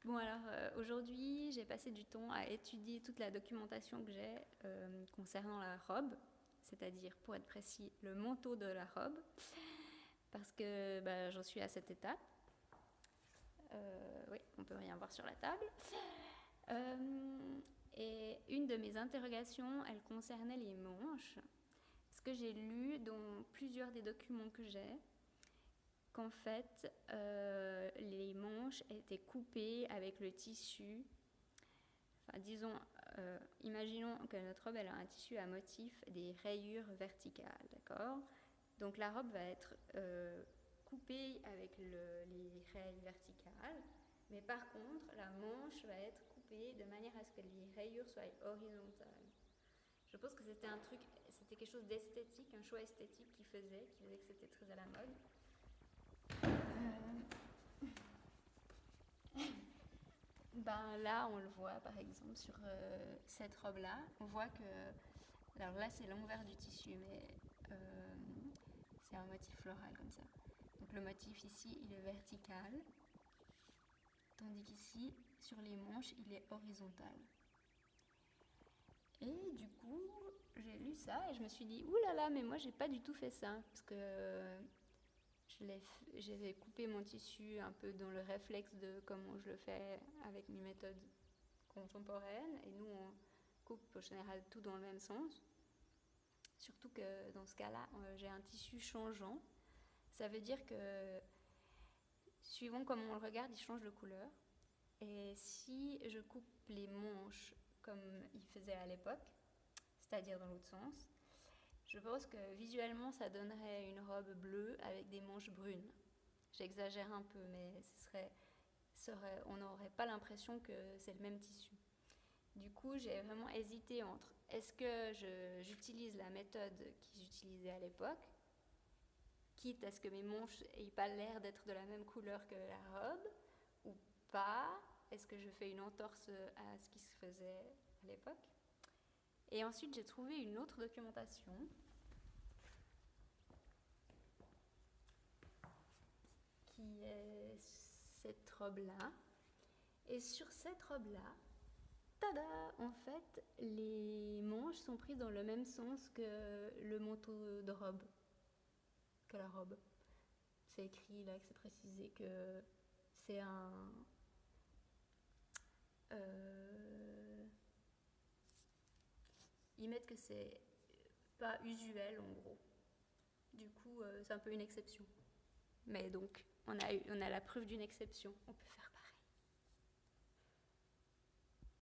Bon, alors aujourd'hui, j'ai passé du temps à étudier toute la documentation que j'ai concernant la robe, c'est-à-dire, pour être précis, le manteau de la robe, parce que j'en suis à cette étape. Oui, on peut rien voir sur la table. Et une de mes interrogations, elle concernait les manches, parce que j'ai lu dans plusieurs des documents que j'ai qu'en fait, les manches étaient coupées avec le tissu. Enfin, disons, imaginons que notre robe elle a un tissu à motif des rayures verticales, d'accord? Donc la robe va être coupée avec les rayures verticales, mais par contre, la manche va être coupée de manière à ce que les rayures soient horizontales. Je pense que c'était quelque chose d'esthétique, un choix esthétique qui faisait que c'était très à la mode. Là, on le voit par exemple sur cette robe-là. On voit que. Alors là, c'est l'envers du tissu, mais c'est un motif floral comme ça. Donc le motif ici, il est vertical, tandis qu'ici, sur les manches, il est horizontal. Et du coup, j'ai lu ça et je me suis dit, oulala, mais moi, j'ai pas du tout fait ça. Parce que j'avais coupé mon tissu un peu dans le réflexe de comment je le fais avec mes méthodes contemporaines. Et nous, on coupe au général tout dans le même sens. Surtout que dans ce cas-là, j'ai un tissu changeant. Ça veut dire que, suivant comment on le regarde, il change de couleur. Et si je coupe les manches comme il faisait à l'époque, c'est-à-dire dans l'autre sens, je pense que visuellement, ça donnerait une robe bleue avec des manches brunes. J'exagère un peu, mais on n'aurait pas l'impression que c'est le même tissu. Du coup, j'ai vraiment hésité entre est-ce que j'utilise la méthode qu'ils utilisaient à l'époque, quitte à ce que mes manches n'aient pas l'air d'être de la même couleur que la robe, ou pas, est-ce que je fais une entorse à ce qui se faisait à l'époque. Et ensuite, j'ai trouvé une autre documentation qui est cette robe-là. Et sur cette robe-là, tada! En fait, les manches sont prises dans le même sens que le manteau de robe, que la robe. C'est écrit là, que c'est précisé que c'est un... ils mettent que c'est pas usuel en gros. Du coup, c'est un peu une exception. Mais donc, on a la preuve d'une exception. On peut faire